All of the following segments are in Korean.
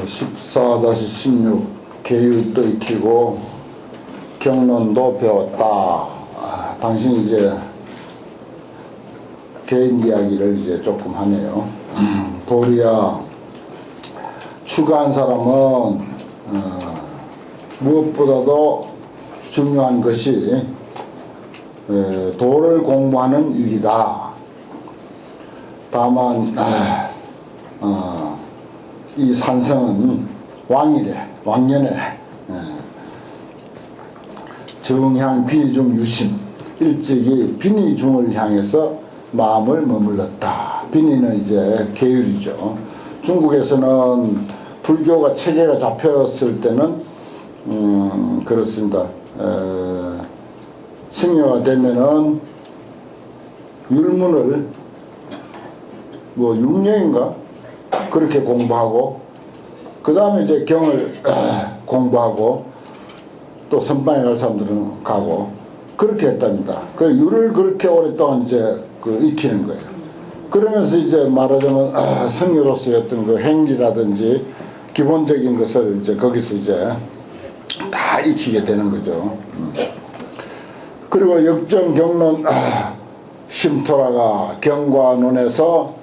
14-16 계율도 익히고 경론도 배웠다. 당신이 이제 개인 이야기를 이제 조금 하네요. 도리야, 추가한 사람은 무엇보다도 중요한 것이 도를 공부하는 일이다. 다만 이 산성은 왕년에 정향 비니중 유심, 일찍이 비니중을 향해서 마음을 머물렀다. 비니는 이제 계율이죠. 중국에서는 불교가 체계가 잡혔을 때는 그렇습니다. 승려가 되면은 율문을 뭐 6년인가 그렇게 공부하고 그 다음에 이제 경을 공부하고 또 선방에 갈 사람들은 가고 그렇게 했답니다. 그 율을 그렇게 오랫동안 이제 익히는 거예요. 그러면서 이제 말하자면 승려로서의 어떤 그 행위라든지 기본적인 것을 이제 거기서 이제 다 익히게 되는 거죠. 그리고 역정 경론 심토라가 경과 논에서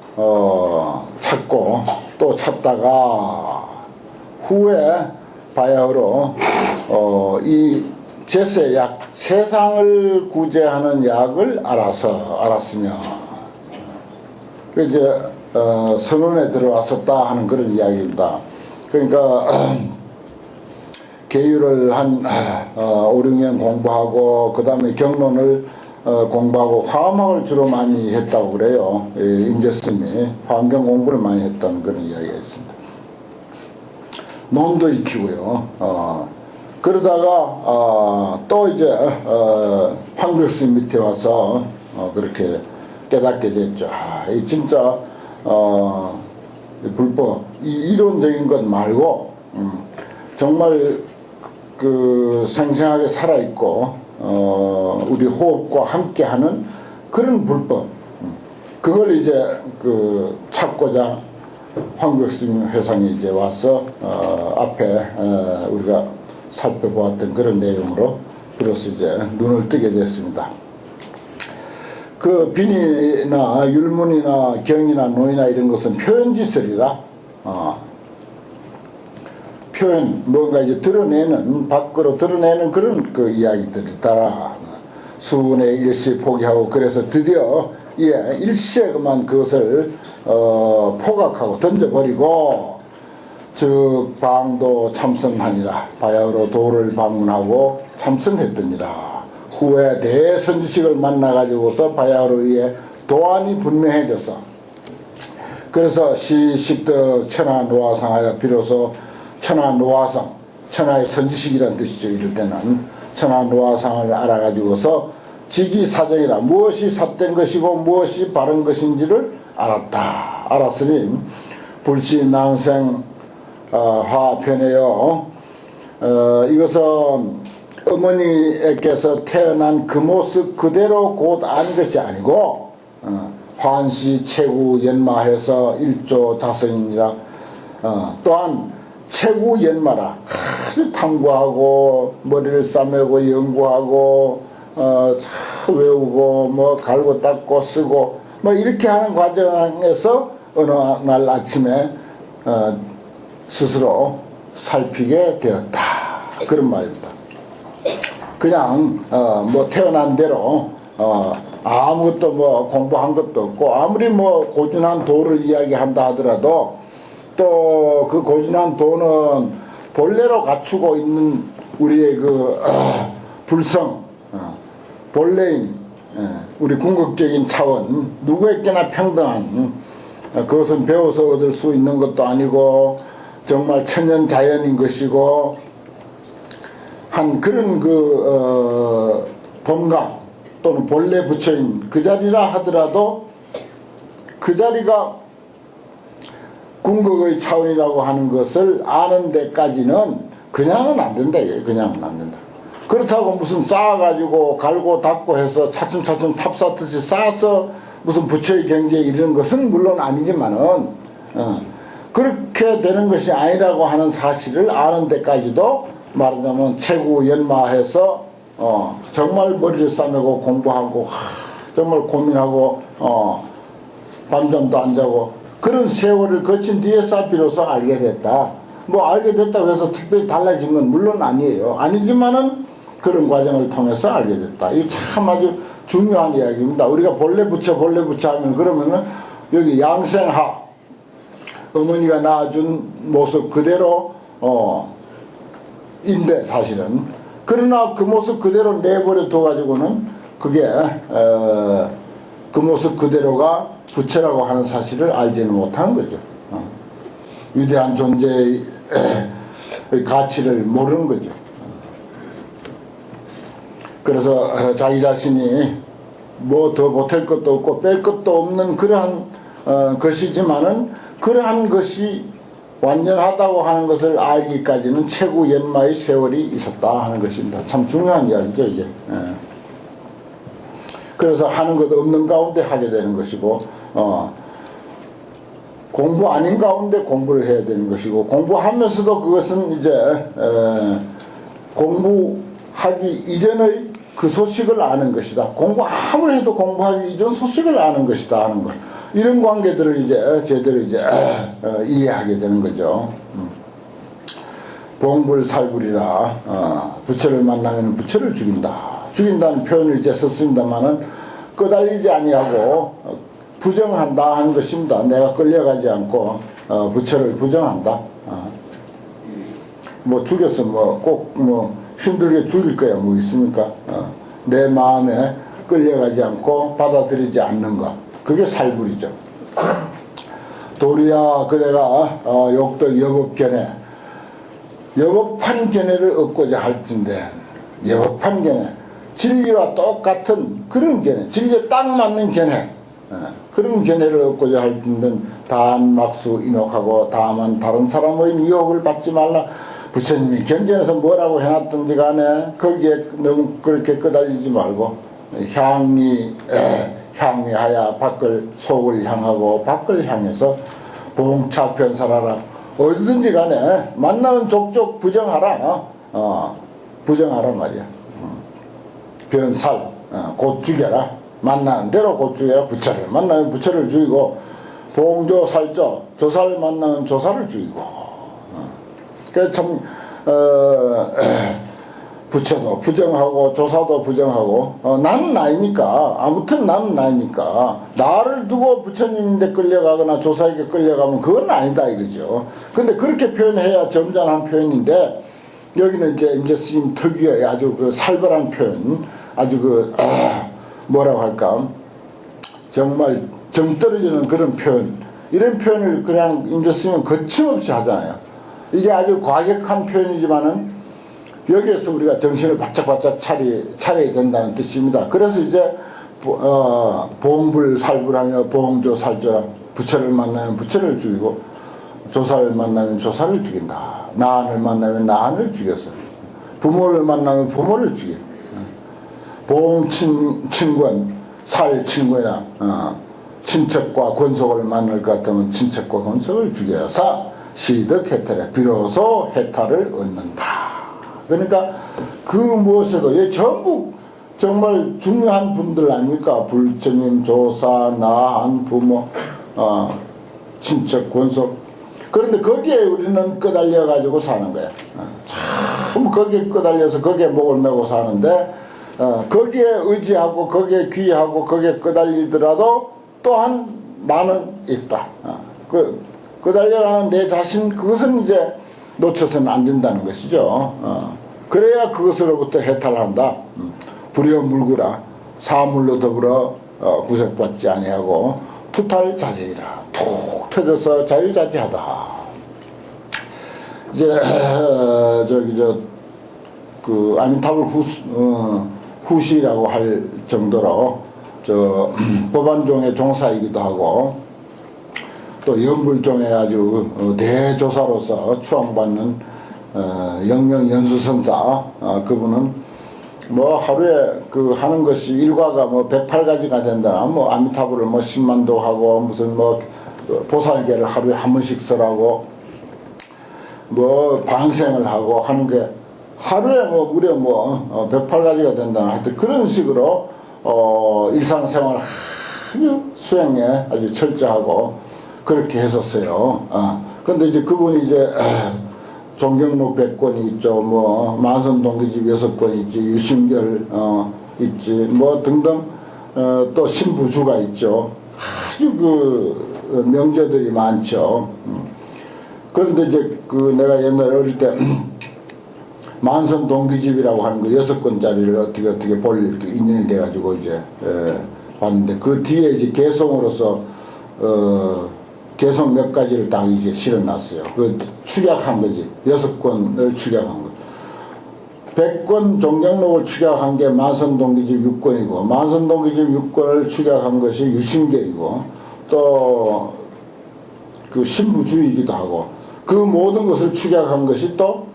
찾고 또 찾다가 후에 바야흐로 이 제세 약 세상을 구제하는 약을 알았으며 이제 선원에 들어왔었다 하는 그런 이야기입니다. 그러니까 계율을 한 5, 6년 공부하고 그 다음에 경론을 공부하고 화엄학을 주로 많이 했다고 그래요. 임재스님이 화엄경 공부를 많이 했다는 그런 이야기가 있습니다. 논도 익히고요. 그러다가 또 이제 황벽스님 밑에 와서 그렇게 깨닫게 됐죠. 이 진짜 불법 이론적인 것 말고 정말 그 생생하게 살아있고 우리 호흡과 함께하는 그런 불법 그걸 이제 그 찾고자 황벽스님 회상이 이제 와서 앞에 우리가 살펴보았던 그런 내용으로 비로소 이제 눈을 뜨게 됐습니다. 그 비니나 율문이나 경이나 논이나 이런 것은 표현지설이라 표현 뭔가 이제 드러내는 밖으로 드러내는 그런 그 이야기들이다. 수운의 일시 포기하고 그래서 드디어 일시에 그만 그것을 포각하고 던져버리고 즉 방도 참선하니라. 바야흐로 도를 방문하고 참선했더니라. 후에 대선지식을 만나가지고서 바야흐로의 도안이 분명해져서 그래서 시식덕 천하노화상하여 비로소 천하노화상, 천하의 선지식이라는 뜻이죠. 이럴 때는 천하노화상을 알아가지고서 직이사정이라 무엇이 삿된 것이고 무엇이 바른 것인지를 알았다. 알았으니 불시낭생 화편에요. 이것은 어머니께서 태어난 그 모습 그대로 곧 안 것이 아니고 환시 최구 연마해서 일조 자성이니라. 또한 최구 연마라 아주 탐구하고 머리를 싸매고 연구하고 외우고 뭐 갈고 닦고 쓰고 뭐 이렇게 하는 과정에서 어느 날 아침에 스스로 살피게 되었다. 그런 말입니다. 그냥 뭐 태어난 대로 아무것도 뭐 공부한 것도 없고 아무리 뭐 고준한 도를 이야기한다 하더라도 또 그 고준한 도는 본래로 갖추고 있는 우리의 그 불성 본래인 우리 궁극적인 차원 누구에게나 평등한 그것은 배워서 얻을 수 있는 것도 아니고 정말 천연자연인 것이고 한 그런 그 본감 또는 본래 부처인 그 자리라 하더라도 그 자리가 궁극의 차원이라고 하는 것을 아는 데까지는 그냥은 안 된다. 그냥은 안 된다. 그렇다고 무슨 쌓아가지고 갈고 닦고 해서 차츰차츰 탑 쌓듯이 쌓아서 무슨 부처의 경지에 이르는 것은 물론 아니지만은 그렇게 되는 것이 아니라고 하는 사실을 아는 데까지도 말하자면 최구연마해서 정말 머리를 싸매고 공부하고 정말 고민하고 밤잠도 안 자고 그런 세월을 거친 뒤에서 비로소 알게 됐다. 뭐 알게 됐다고 해서 특별히 달라진 건 물론 아니에요. 아니지만은 그런 과정을 통해서 알게 됐다. 이게 참 아주 중요한 이야기입니다. 우리가 본래 부처 하면 그러면은 여기 양생하 어머니가 낳아준 모습 그대로 인데 사실은 그러나 그 모습 그대로 내버려 둬가지고는 그게 그 모습 그대로가 부처라고 하는 사실을 알지는 못하는 거죠. 위대한 존재의 가치를 모르는 거죠. 그래서 자기 자신이 뭐 더 보탤 것도 없고 뺄 것도 없는 그러한 것이지만은 그러한 것이 완전하다고 하는 것을 알기까지는 최고 연마의 세월이 있었다 하는 것입니다. 참 중요한 이야기죠 이게. 그래서 하는 것 없는 가운데 하게 되는 것이고 공부 아닌 가운데 공부를 해야 되는 것이고 공부하면서도 그것은 이제 공부하기 이전의 그 소식을 아는 것이다. 공부 아무리 해도 공부하기 이전 소식을 아는 것이다 하는 것. 이런 관계들을 이제 제대로 이제 이해하게 되는 거죠. 봉불살불이라 부처를 만나면 부처를 죽인다. 죽인다는 표현을 이제 썼습니다만은 끄달리지 아니하고 부정한다 하는 것입니다. 내가 끌려가지 않고 부처를 부정한다. 뭐 죽여서 뭐 꼭 뭐 힘들게 죽일 거야 뭐 있습니까? 내 마음에 끌려가지 않고 받아들이지 않는 것. 그게 살불이죠. 도리야 그대가 욕도 여법견해 여법한 견해를 얻고자 할진데 여법한 견해 진리와 똑같은 그런 견해 진리에 딱 맞는 견해 그런 견해를 얻고자 할 때는 단막수 인옥하고 다만 다른 사람의 미혹을 받지 말라. 부처님이 경전에서 뭐라고 해놨든지 간에 거기에 너무 그렇게 끄달리지 말고 향미하야 밖을 속을 향하고 밖을 향해서 봉차편 살아라. 어디든지 간에 만나는 족족 부정하라. 부정하라 말이야. 변살 곧 죽여라. 만나는 대로 곧 죽여라. 부처를 만나면 부처를 죽이고 봉조 살조 조사를 만나면 조사를 죽이고 그래서 참 부처도 부정하고 조사도 부정하고 나는 나이니까 아무튼 나는 나이니까 나를 두고 부처님인데 끌려가거나 조사에게 끌려가면 그건 아니다 이거죠. 근데 그렇게 표현해야 점잖은 표현인데 여기는 이제 임재스님 특유의 아주 그 살벌한 표현 아주 그 뭐라고 할까 정말 정 떨어지는 그런 표현 이런 표현을 그냥 임재스님은 거침없이 하잖아요. 이게 아주 과격한 표현이지만은 여기에서 우리가 정신을 바짝바짝 차려야 된다는 뜻입니다. 그래서 이제 봉불살불하며 봉조살조라 부처를 만나면 부처를 죽이고 조사를 만나면 조사를 죽인다. 나한을 만나면 나한을 죽여서 부모를 만나면 부모를 죽여 봉친권 살친권이나 친척과 권속을 만날 것 같으면 친척과 권속을 죽여서 시득 해탈에 비로소 해탈을 얻는다. 그러니까 그 무엇에도 전부 정말 중요한 분들 아닙니까? 불처님, 조사, 나한, 부모, 친척, 권속. 그런데 거기에 우리는 끄달려 가지고 사는 거야. 참 거기에 끄달려서 거기에 목을 메고 사는데 거기에 의지하고 거기에 귀하고 거기에 끄달리더라도 또한 나는 있다. 끄달려가는 내 자신 그것은 이제 놓쳐서는 안 된다는 것이죠. 그래야 그것으로부터 해탈한다. 불여물구라 사물로 더불어 구색받지 아니하고 투탈자재이라 툭 터져서 자유자재하다. 이제 저기 그 아미타불 후시라고 할 정도로 법안종의 종사이기도 하고 또 연불종의 아주 대조사로서 추앙받는 영명연수선사 그분은 뭐 하루에 그 하는 것이 일과가 뭐 108가지가 된다. 뭐 아미타불을 뭐 10만도 하고 무슨 뭐 보살계를 하루에 한 번씩 쓰라고 뭐 방생을 하고 하는 게 하루에 뭐 무려 뭐 108가지가 된다는 하여튼 그런 식으로 일상생활 아주 수행에 아주 철저하고 그렇게 했었어요. 근데 이제 그분이 이제 종경록 100권이 있죠. 뭐 만선동기집 6권 있지, 유심결 있지, 뭐 등등 또 신부주가 있죠. 아주 그 명제들이 많죠. 그런데 이제 그 내가 옛날에 어릴 때 만선동기집이라고 하는 거 6권짜리를 어떻게 볼 인연이 돼가지고 이제 봤는데 그 뒤에 이제 개성으로서 개성 몇 가지를 딱 이제 실어놨어요. 그 축약한 거지. 6권을 축약한 거. 100권 종경록을 축약한 게 만선동기집 6권이고, 만선동기집 6권을 축약한 것이 유심결이고, 또 그 신부주의이기도 하고, 그 모든 것을 축약한 것이 또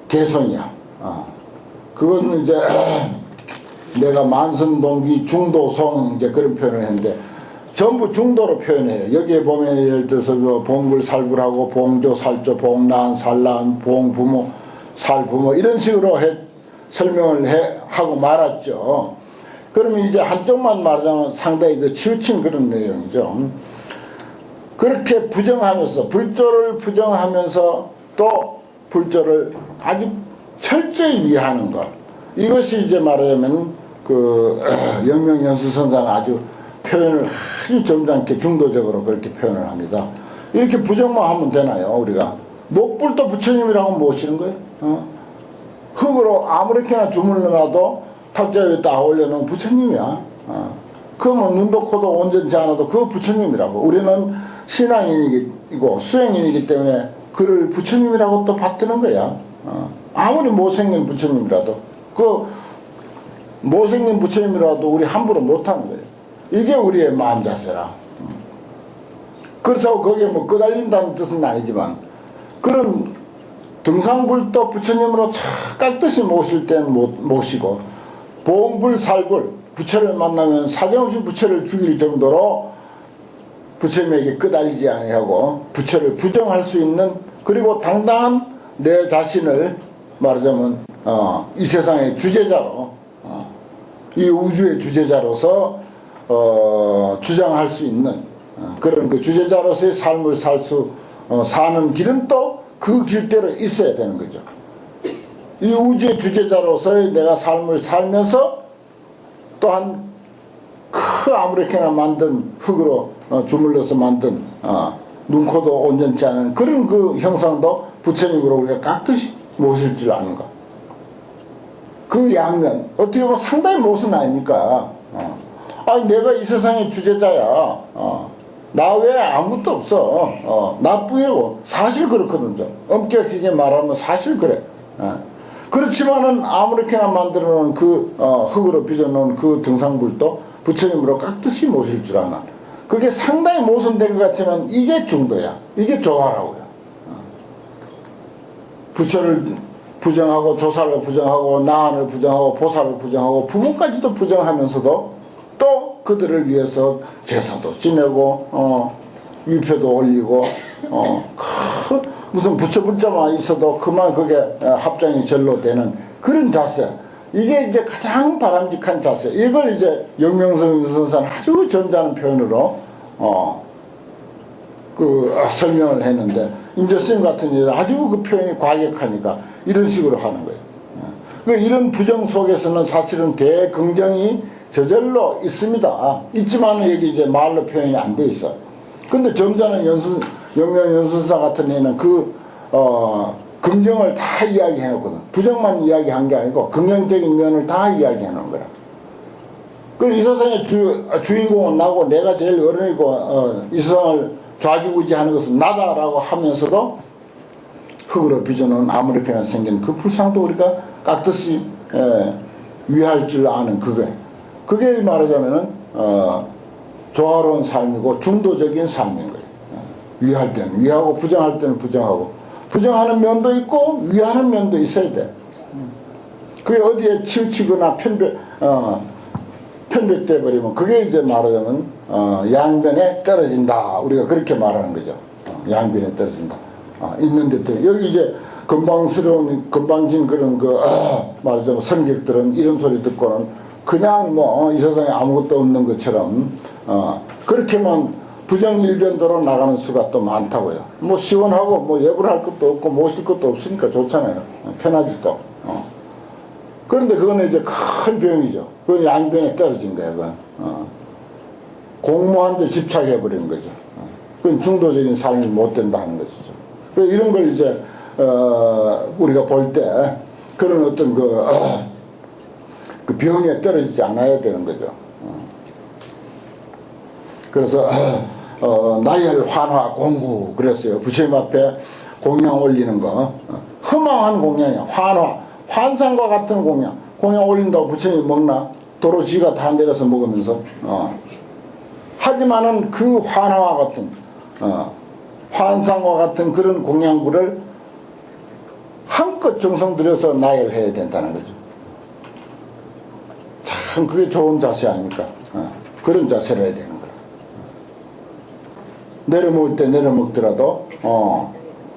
개성이야. 그건 이제 내가 만선동기 중도송 이제 그런 표현을 했는데, 전부 중도로 표현해요. 여기에 보면 예를 들어서 봉불살불하고 봉조살조 봉란 살란 봉부모 살부모 이런 식으로 설명을 하고 말았죠. 그러면 이제 한쪽만 말하자면 상당히 그 치우친 그런 내용이죠. 그렇게 부정하면서 불조를 부정하면서 또 불조를 아주 철저히 위하는 것, 이것이 이제 말하자면 그 영명연수선사는 아주 표현을 아주 점잖게 중도적으로 그렇게 표현을 합니다. 이렇게 부정만 하면 되나요? 우리가 목불도 부처님이라고 모시는 거예요. 흙으로 아무렇게나 주물러놔도 탁자 위에 딱 올려놓으면 부처님이야. 그러면 눈도 코도 온전치 않아도 그거 부처님이라고. 우리는 신앙인이고 수행인이기 때문에 그를 부처님이라고 또 받드는 거야. 아무리 못생긴 부처님이라도 그 못생긴 부처님이라도 우리 함부로 못하는 거예요. 이게 우리의 마음 자세라. 그렇다고 거기에 뭐 끄달린다는 뜻은 아니지만, 그런 등상불도 부처님으로 착 깍듯이 모실 때는 모시고, 봉불살불 부처를 만나면 사정없이 부처를 죽일 정도로 부처님에게 끄달리지 아니하고 부처를 부정할 수 있는, 그리고 당당한 내 자신을 말하자면 이 세상의 주제자로, 이 우주의 주제자로서 주장할 수 있는 그런 그 주제자로서의 삶을 사는 길은 또 그 길대로 있어야 되는 거죠. 이 우주의 주제자로서의 내가 삶을 살면서 또한 그 아무렇게나 만든 흙으로 주물러서 만든 눈, 코도 온전치 않은 그런 그 형상도 부처님으로 우리가 깍듯이 모실 줄 아는 것. 그 양면 어떻게 보면 상당히 모순 아닙니까? 아니 내가 이 세상의 주제자야. 나 외에 아무것도 없어. 나뿐이고 사실 그렇거든요. 엄격하게 말하면 사실 그래. 그렇지만은 아무렇게나 만들어 놓은 그 흙으로 빚어 놓은 그 등상불도 부처님으로 깍듯이 모실 줄 아나. 그게 상당히 모순된 것 같지만 이게 중도야. 이게 조화라고요. 부처를 부정하고 조사를 부정하고 나한을 부정하고 보살을 부정하고 부모까지도 부정하면서도 또 그들을 위해서 제사도 지내고 위패도 올리고 무슨 부처 불자만 있어도 그만 그게 합장이 절로 되는 그런 자세, 이게 이제 가장 바람직한 자세. 이걸 이제 영명성 유선사는 아주 점잖은 표현으로 설명을 했는데, 임재스님 같은 일은 아주 그 표현이 과격하니까 이런 식으로 하는 거예요. 이런 부정 속에서는 사실은 대긍정이 저절로 있습니다. 있지만 여기 이제 말로 표현이 안 돼 있어. 근데 점잖은 영명연수사 같은 애는 긍정을 다 이야기해 놓거든. 부정만 이야기한 게 아니고 긍정적인 면을 다 이야기해 놓은 거라. 그리고 이 세상의 주인공은 나고 내가 제일 어른이고 이 세상을 좌지우지하는 것은 나다라고 하면서도 흙으로 빚어놓은 아무렇게나 생긴 그 불상도 우리가 깍듯이 위할 줄 아는 그게 말하자면은 조화로운 삶이고 중도적인 삶인 거예요. 위할 때는 위하고 부정할 때는 부정하고, 부정하는 면도 있고 위하는 면도 있어야 돼. 그게 어디에 치우치거나 편백돼 버리면 그게 이제 말하자면 양변에 떨어진다. 우리가 그렇게 말하는 거죠. 양변에 떨어진다. 있는 데 여기 이제 건방진 그런 말하자면 성격들은 이런 소리 듣고는 그냥 뭐 이 세상에 아무것도 없는 것처럼 그렇게만 부정일변도로 나가는 수가 또 많다고요. 뭐 시원하고 뭐 예불 할 것도 없고 모실 것도 없으니까 좋잖아요. 편하지 또. 그런데 그거는 이제 큰 병이죠. 그건 양변에 떨어진 거예요. 그건. 공무원한테 집착해버리는 거죠. 그건 중도적인 삶이 못 된다는 것이죠. 이런 걸 이제 우리가 볼 때 그런 어떤 그 병에 떨어지지 않아야 되는 거죠. 그래서 나열 환화 공구 그랬어요. 부처님 앞에 공양 올리는 거 허망한 공양이야. 환상과 같은 공양 올린다고 부처님이 먹나? 도로 지가 다 내려서 먹으면서 하지만은 그 환화와 같은 환상과 같은 그런 공양구를 한껏 정성 들여서 나열해야 된다는 거죠. 참 그게 좋은 자세 아닙니까? 그런 자세를 해야 되는 거야. 내려먹을 때 내려먹더라도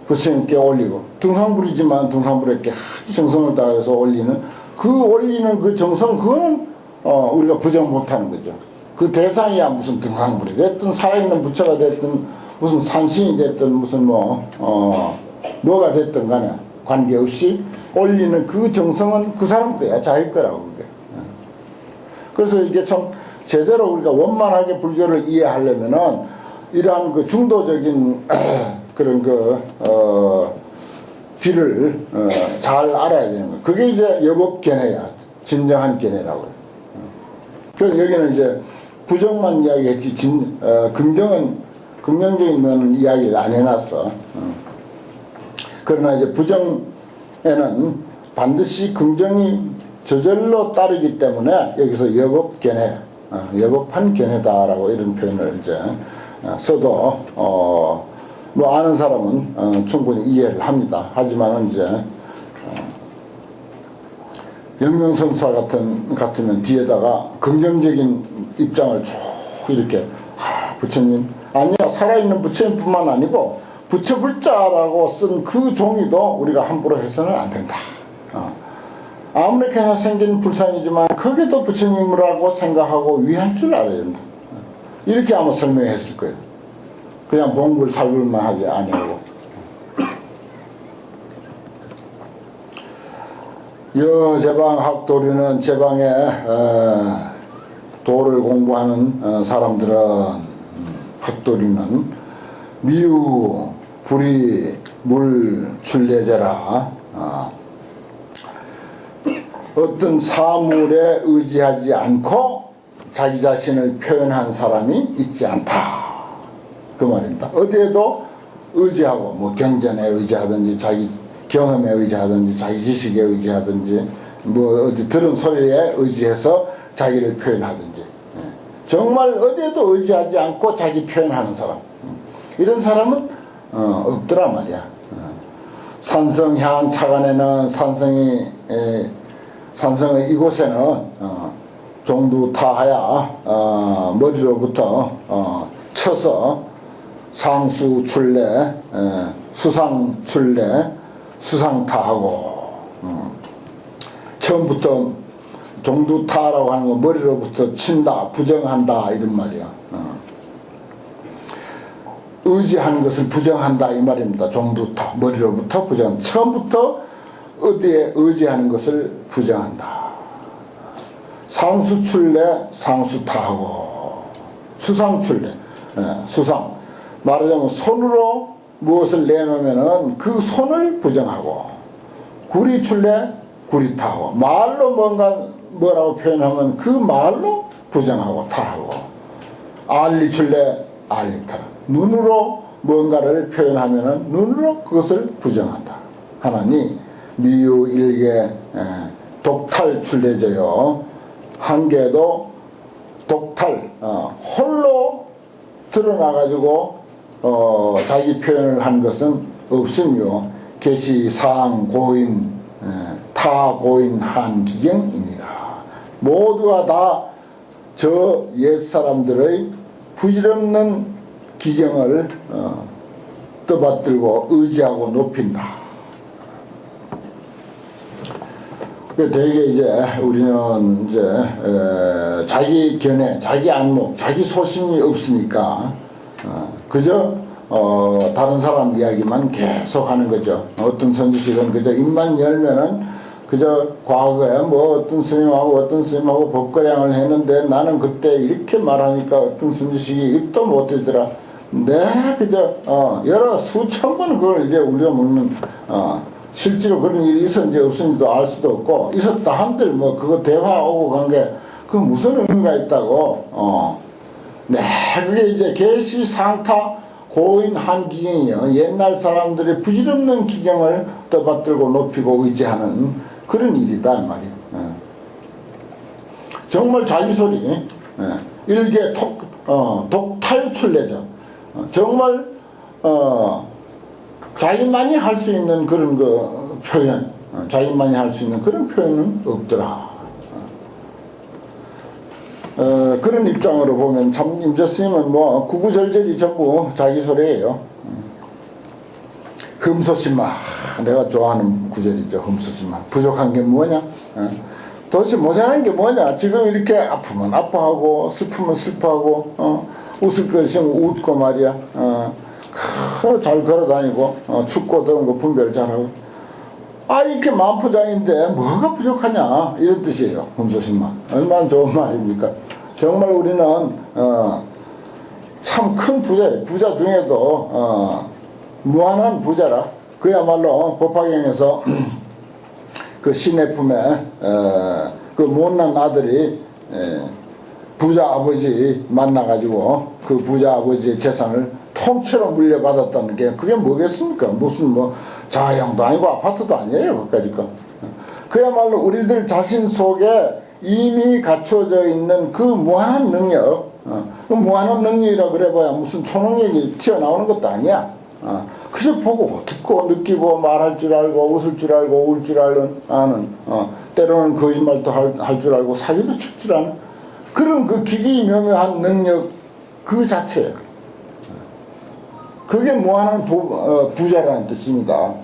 부처님께 올리고 등산불이지만 등산불에 이렇게 정성을 다해서 올리는 그 정성 그거는 우리가 부정 못하는 거죠. 그 대상이야 무슨 등산불이 됐든 살아있는 부처가 됐든 무슨 산신이 됐든 무슨 뭐가 됐든 간에 관계없이 올리는 그 정성은 그 사람 거야. 자기 거라고 그게. 그래서 이게 참 제대로 우리가 원만하게 불교를 이해하려면은 이러한 그 중도적인 그런 길을 잘 알아야 되는 거예요. 그게 이제 여법견해야 진정한 견해라고요. 그래서 여기는 이제 부정만 이야기했지 긍정적인 면은 이야기를 안 해놨어. 그러나 이제 부정에는 반드시 긍정이 저절로 따르기 때문에 여기서 여법견해, 여법한 견해다라고 이런 표현을 이제 써도 뭐 아는 사람은 충분히 이해를 합니다. 하지만은 이제 영명선사 같으면 뒤에다가 긍정적인 입장을 쭉 이렇게 부처님 아니야 살아있는 부처님뿐만 아니고 부처불자라고 쓴 그 종이도 우리가 함부로 해서는 안 된다. 아무렇게나 생긴 불상이지만 그게도 부처님이라고 생각하고 위할 줄 알아야 된다. 이렇게 아마 설명했을 거예요. 그냥 몽골 살굴만 하지 아니하고. 제방 학도류는 제방에 도를 공부하는 사람들은 학도류는 미유 불이 물 출례제라 어떤 사물에 의지하지 않고 자기 자신을 표현한 사람이 있지 않다. 그 말입니다. 어디에도 의지하고 뭐 경전에 의지하든지 자기 경험에 의지하든지 자기 지식에 의지하든지 뭐 어디 들은 소리에 의지해서 자기를 표현하든지 정말 어디에도 의지하지 않고 자기 표현하는 사람 이런 사람은 없더라 말이야. 산성향 차간에는 산성의 이곳에는 종두타하야 머리로부터 쳐서 상수 출래 수상 출래 수상타하고 처음부터 종두타라고 하는 거 머리로부터 친다 부정한다 이런 말이야. 의지하는 것을 부정한다 이 말입니다. 종두타 머리로부터 부정 처음부터 어디에 의지하는 것을 부정한다. 상수출래 상수타하고 수상출래 수상 말하자면 손으로 무엇을 내놓으면은 그 손을 부정하고 구리출래 구리타하고 말로 뭐라고 표현하면 그 말로 부정하고 타하고 알리출래 알리타라 눈으로 뭔가를 표현하면은 눈으로 그것을 부정한다. 하나니 미유일계 독탈출례제요 한 개도 독탈 홀로 드러나가지고 자기 표현을 한 것은 없으며 계시상 고인 타고인 한 기경이니라. 모두가 다 저 옛사람들의 부질없는 기경을 떠받들고 의지하고 높인다. 대개 이제 우리는 이제 자기 견해, 자기 안목, 자기 소신이 없으니까 그저 다른 사람 이야기만 계속 하는 거죠. 어떤 선지식은 그저 입만 열면은 그저 과거에 뭐 어떤 스님하고 법거량을 했는데 나는 그때 이렇게 말하니까 어떤 선지식이 입도 못 대더라. 그저 여러 수천 번 그걸 이제 우리가 묻는 실제로 그런 일이 있었는지 없었는지도 알 수도 없고, 있었다 한들 뭐 그거 대화 오고 간 게 그 무슨 의미가 있다고. 그게 이제 계시상타 고인 한 기경이요. 옛날 사람들의 부질없는 기경을 떠받들고 높이고 의지하는 그런 일이다 이 말이에요. 정말 자기 소리, 일개 독탈출래죠. 정말 자기만이 할 수 있는 그런 그 표현, 자기만이 할 수 있는 그런 표현은 없더라. 그런 입장으로 보면 참 임재 스님은 뭐 구구절절이 전부 자기 소리예요. 흠소심마, 내가 좋아하는 구절이죠. 흠소심마. 부족한 게 뭐냐? 도대체 모자란 게 뭐냐? 지금 이렇게 아프면 아파하고 슬프면 슬퍼하고 웃을 것이면 웃고 말이야. 잘 걸어다니고 춥고 더운 거 분별 잘하고 이렇게 만포장인데 뭐가 부족하냐 이런 뜻이에요. 흠소심마. 얼마나 좋은 말입니까? 정말 우리는 참 큰 부자예요. 부자 중에도 무한한 부자라. 그야말로 법화경에서 그 시내품에 그 못난 아들이 부자 아버지 만나가지고 그 부자 아버지의 재산을 통째로 물려받았다는 게 그게 뭐겠습니까? 무슨 뭐 자양도 아니고 아파트도 아니에요. 그까짓 거. 그야말로 우리들 자신 속에 이미 갖춰져 있는 그 무한한 능력, 그 무한한 능력이라 그래봐야 무슨 초능력이 튀어나오는 것도 아니야. 그저 보고 듣고 느끼고 말할 줄 알고 웃을 줄 알고 울 줄 아는 때로는 거짓말도 할 줄 알고 사기도 칠 줄 아는 그런 그 기기묘묘한 능력 그 자체예요. 그게 무한한 부자라는 뜻입니다.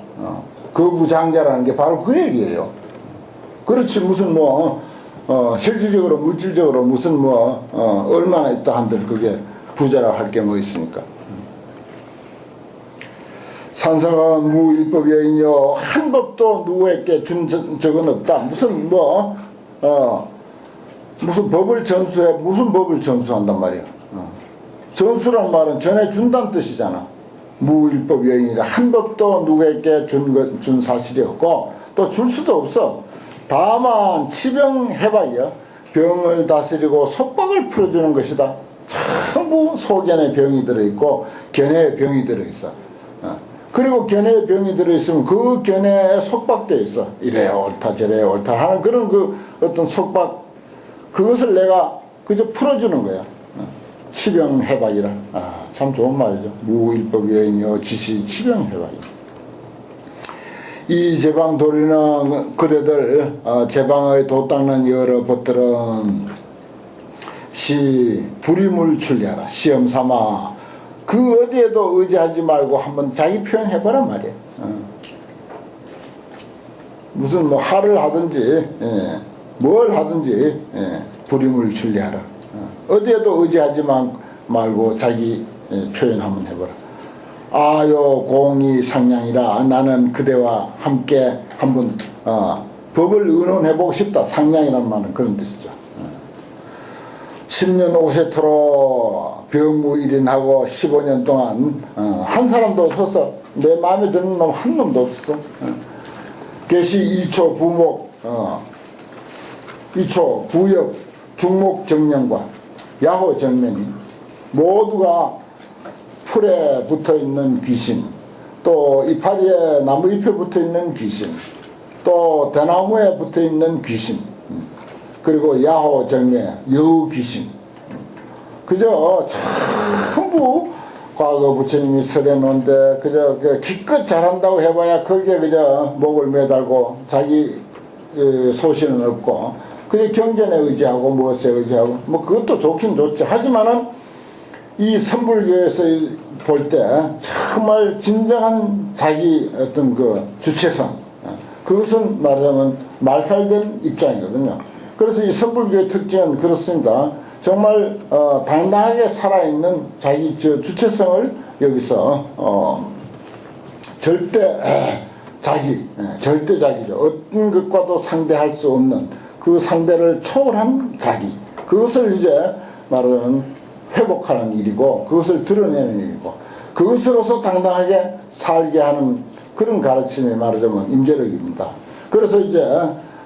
거부장자라는 게 바로 그 얘기예요. 그렇지 무슨 뭐 실질적으로 물질적으로 무슨 뭐 얼마나 있다 한들 그게 부자라 할 게 뭐 있습니까? 산성은 무일법 여인이요 한 법도 누구에게 준 적은 없다. 무슨 무슨 법을 전수해 무슨 법을 전수한단 말이야. 전수란 말은 전해준다는 뜻이잖아. 무일법 여인이라 한 법도 누구에게 준 사실이 없고 또 줄 수도 없어. 다만 치병해봐야 병을 다스리고 속박을 풀어주는 것이다. 전부 소견의 병이 들어있고 견해의 병이 들어있어. 그리고 견해의 병이 들어있으면 그 견해에 속박되어 있어. 이래야 옳다 저래야 옳다 하는 그런 그 어떤 속박 그것을 내가 그저 풀어주는 거야. 치병해박이라. 참 좋은 말이죠. 무일법 여인이요 지시 치병해박이. 이 제방 도리는 그대들 제방의 도 닦는 여러 법들은 시 불임을 출리하라. 시험 삼아 그 어디에도 의지하지 말고 한번 자기 표현해보란 말이야. 무슨 뭐 하를 하든지 뭘 하든지 불임을 출리하라. 어디에도 의지하지 말고 자기 표현 한번 해보라. 아요 공이 상냥이라 나는 그대와 함께 한번 법을 의논해보고 싶다. 상냥이란 말은 그런 뜻이죠. 10년 5세토록 병무일인하고 15년 동안 한 사람도 없었어. 내 마음에 드는 놈 한 놈도 없었어. 계시 2초 부목 2초 부역 중목 정령과 야호 정면이 모두가 풀에 붙어있는 귀신, 또 이파리에 나무 잎에 붙어있는 귀신, 또 대나무에 붙어있는 귀신, 그리고 야호 정매 여우 귀신, 그저 전부 과거 부처님이 설해놓은데 그저 기껏 잘한다고 해봐야 거기에 그저 목을 매달고 자기 소신은 없고 그게 경전에 의지하고 무엇에 의지하고 뭐 그것도 좋긴 좋지. 하지만은 이 선불교에서 볼 때 정말 진정한 자기 어떤 그 주체성, 그것은 말하자면 말살된 입장이거든요. 그래서 이 선불교의 특징은 그렇습니다. 정말 당당하게 살아있는 자기 주체성을 여기서 절대 절대 자기죠. 어떤 것과도 상대할 수 없는 그 상대를 초월한 자기, 그것을 이제 말하자면 회복하는 일이고 그것을 드러내는 일이고 그것으로서 당당하게 살게 하는 그런 가르침이 말하자면 임재력입니다. 그래서 이제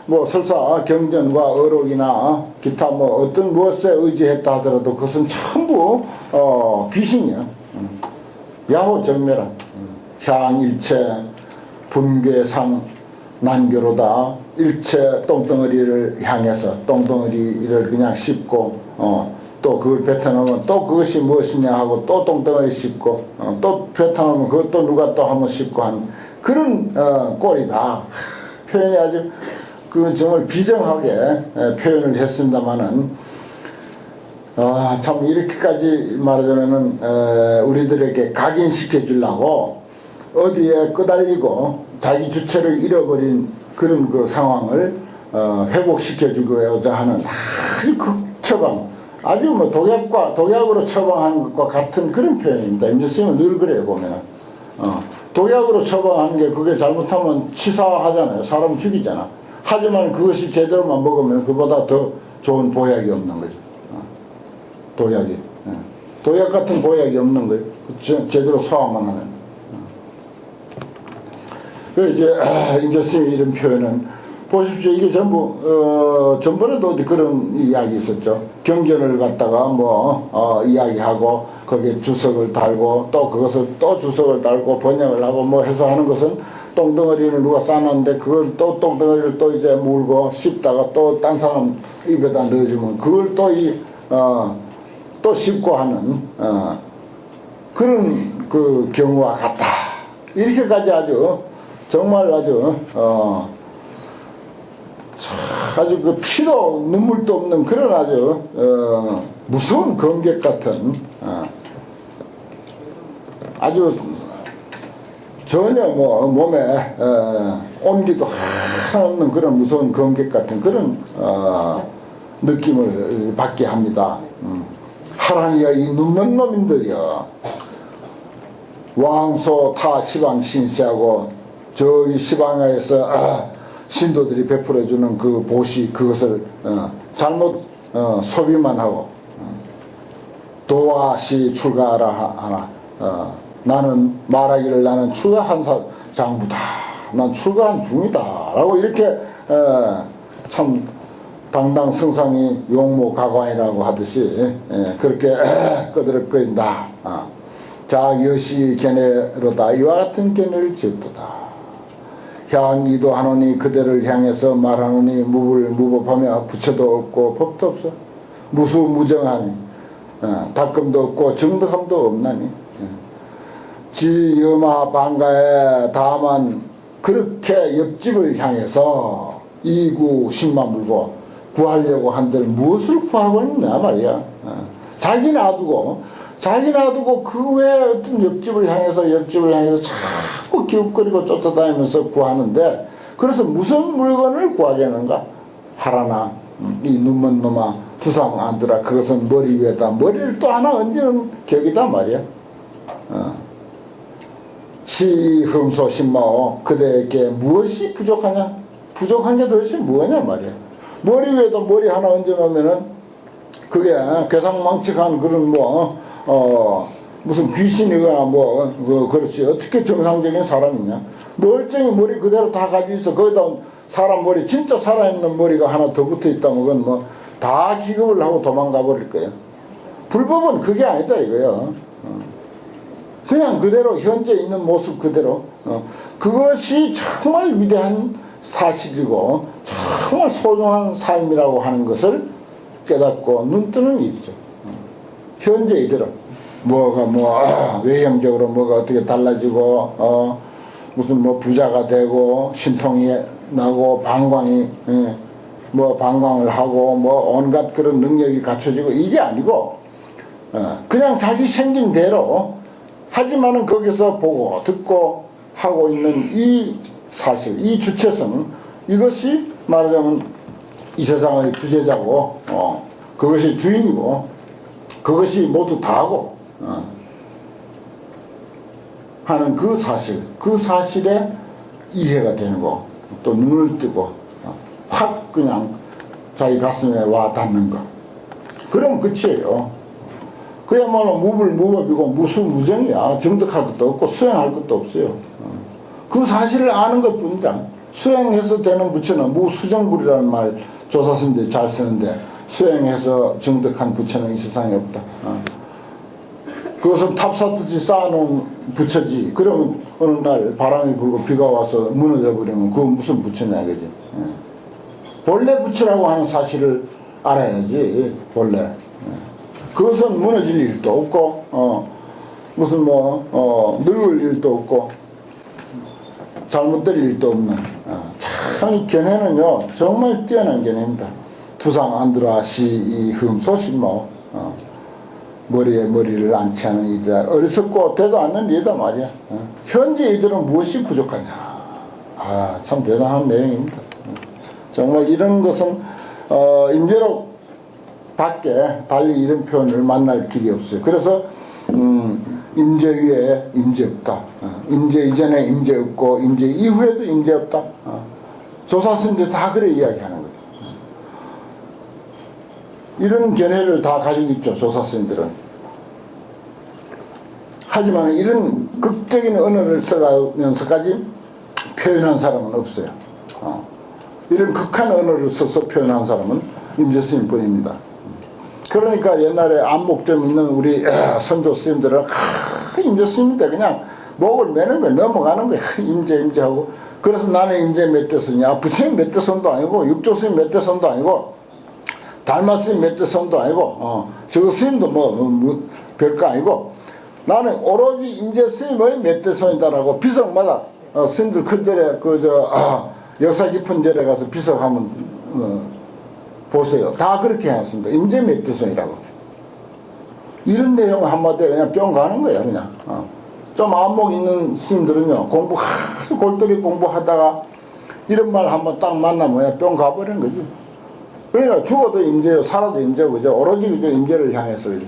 뭐 설사 경전과 어록이나 기타 뭐 어떤 무엇에 의지했다 하더라도 그것은 전부 귀신이야. 야호정멸한 향일체 분괴상 난교로다. 일체 똥덩어리를 향해서 똥덩어리를 그냥 씹고 또 그걸 뱉어놓으면 또 그것이 무엇이냐 하고 또 똥덩어리 씹고 또 뱉어놓으면 그것도 누가 또 한번 씹고 한 그런 꼴이다. 표현이 아주 그 정말 비정하게 표현을 했습니다마는 참 이렇게까지 말하자면은 우리들에게 각인시켜 주려고 어디에 끄달리고 자기 주체를 잃어버린 그런 그 상황을 회복시켜 주고자 하는 아주 극처방, 아주 뭐 독약으로 처방하는 것과 같은 그런 표현입니다. 임재스님은 늘 그래요, 보면은. 독약으로 처방하는 게 그게 잘못하면 치사하잖아요. 사람 죽이잖아. 하지만 그것이 제대로만 먹으면 그보다 더 좋은 보약이 없는 거죠. 독약이. 독약 같은 보약이 없는 거예요. 제대로 소화만 하면. 그 이제 임재스님이 이런 표현은 보십시오. 이게 전부 전번에도 어디 그런 이야기 있었죠. 경전을 갖다가 뭐 이야기하고 거기에 주석을 달고 또 그것을 또 주석을 달고 번역을 하고 뭐 해서 하는 것은 똥덩어리를 누가 싸놨는데 그걸 또 똥덩어리를 또 이제 물고 씹다가 또 딴 사람 입에다 넣어주면 그걸 또 씹고 하는 그런 그 경우와 같다. 이렇게까지 아주 정말 아주 아주 그 피도 눈물도 없는 그런 아주 무서운 검객 같은 아주 전혀 뭐 몸에 온기도 하나 없는 그런 무서운 검객 같은 그런 느낌을 받게 합니다. 하라니여 이 눈먼 놈인들이여 왕소 타 시방 신세하고 저기 시방에서 신도들이 베풀어주는 그 보시 그것을 잘못 소비만 하고 도화시 출가하라 하나 나는 말하기를 나는 출가한 장부다. 난 출가한 중이다. 라고 이렇게 참 당당성상이 용모가관이라고 하듯이 그렇게 끄드럭거린다. 자 여시 견해로다. 이와 같은 견해를 지었도다. 향이도 하노니 그대를 향해서 말하노니 무법하며 부처도 없고 법도 없어. 무수무정하니 닦음도 없고 정덕함도 없나니 지여마 반가에 다만 그렇게 옆집을 향해서 이구 십만 물고 구하려고 한들 무엇을 구하고 있냐 말이야. 자기 놔두고 그 외에 어떤 옆집을 향해서 자꾸 기웃거리고 쫓아다니면서 구하는데 그래서 무슨 물건을 구하겠는가? 하라나 이 눈먼 놈아 두상 안두라. 그것은 머리 위에다 머리를 또 하나 얹는 격이다 말이야. 시흠소 신마오 그대에게 무엇이 부족하냐? 부족한 게 도대체 뭐냐 말이야. 머리 위에다 머리 하나 얹어 놓으면은 그게 괴상망측한 그런 무슨 귀신이거나 그렇지. 어떻게 정상적인 사람이냐. 멀쩡히 머리 그대로 다 가지고 있어. 거기다 사람 머리, 진짜 살아있는 머리가 하나 더 붙어 있다면 그건 다 기겁을 하고 도망가 버릴 거야. 불법은 그게 아니다 이거야. 그냥 그대로 현재 있는 모습 그대로 그것이 정말 위대한 사실이고 정말 소중한 삶이라고 하는 것을 깨닫고 눈뜨는 일이죠. 현재 이대로 뭐가 외형적으로 뭐가 어떻게 달라지고 무슨 부자가 되고 신통이 나고 방광이 뭐 방광을 하고 뭐 온갖 그런 능력이 갖춰지고 이게 아니고 그냥 자기 생긴 대로 하지만은 거기서 보고 듣고 하고 있는 이 사실, 이 주체성, 이것이 말하자면 이 세상의 주제자고 그것이 주인이고 그것이 모두 다하고 하는 그 사실, 그 사실에 이해가 되는 거, 또 눈을 뜨고 확 그냥 자기 가슴에 와 닿는 거. 그럼 끝이에요. 그야말로 무불무법이고 무수무정이야. 정득할 것도 없고 수행할 것도 없어요. 그 사실을 아는 것 뿐이다. 수행해서 되는 부처는 무수정불이라는 말 조사스님들이 잘 쓰는데, 수행해서 정득한 부처는 이 세상에 없다. 그것은 탑사듯이 쌓아놓은 부처지. 그러면 어느 날 바람이 불고 비가 와서 무너져 버리면 그건 무슨 부처냐, 그지? 본래 부처라고 하는 사실을 알아야지, 본래. 그것은 무너질 일도 없고, 무슨 늙을 일도 없고, 잘못될 일도 없는, 참 이 견해는요, 정말 뛰어난 견해입니다. 두상 안드라 시이 흠소신모, 머리에 머리를 안치 않은 이다. 어리석고 되도 않는 일이다 말이야. 현재 이들은 무엇이 부족하냐. 참 대단한 내용입니다. 정말 이런 것은 임재로 밖에 달리 이런 표현을 만날 길이 없어요. 그래서 임재 위에 임재 없다. 임재 이전에 임재 없고 임재 이후에도 임재 없다. 조사스님들 다 그래 이야기하는 거예요. 이런 견해를 다 가지고 있죠, 조사스님들은. 하지만 이런 극적인 언어를 써가면서까지 표현한 사람은 없어요. 이런 극한 언어를 써서 표현한 사람은 임재스님 뿐입니다. 그러니까 옛날에 안목 좀 있는 우리 선조 스님들은 임재스님인데 그냥 목을 매는 거야. 넘어가는 거야. 임재하고. 그래서 나는 임재 몇 대 손이야. 부처님 몇 대 손도 아니고 육조 스님 몇 대 손도 아니고 달마 스님 몇 대 손도 아니고 저거 스님도 뭐 별거 아니고 나는 오로지 임재 스님의 몇 대 손이다라고 비석마다 스님들 큰 절에 역사 깊은 절에 가서 비석하면 보세요. 다 그렇게 해놨습니다. 임재 몇 대 손이라고. 이런 내용 한마디에 그냥 뿅 가는 거야, 그냥. 좀 안목 있는 스님들은요, 골똘히 공부하다가 이런 말 한번 딱 만나면 그냥 뿅 가버리는 거지. 그러니까 죽어도 임재요, 살아도 임재고, 그죠? 오로지 그저 임재를 향해서. 그죠?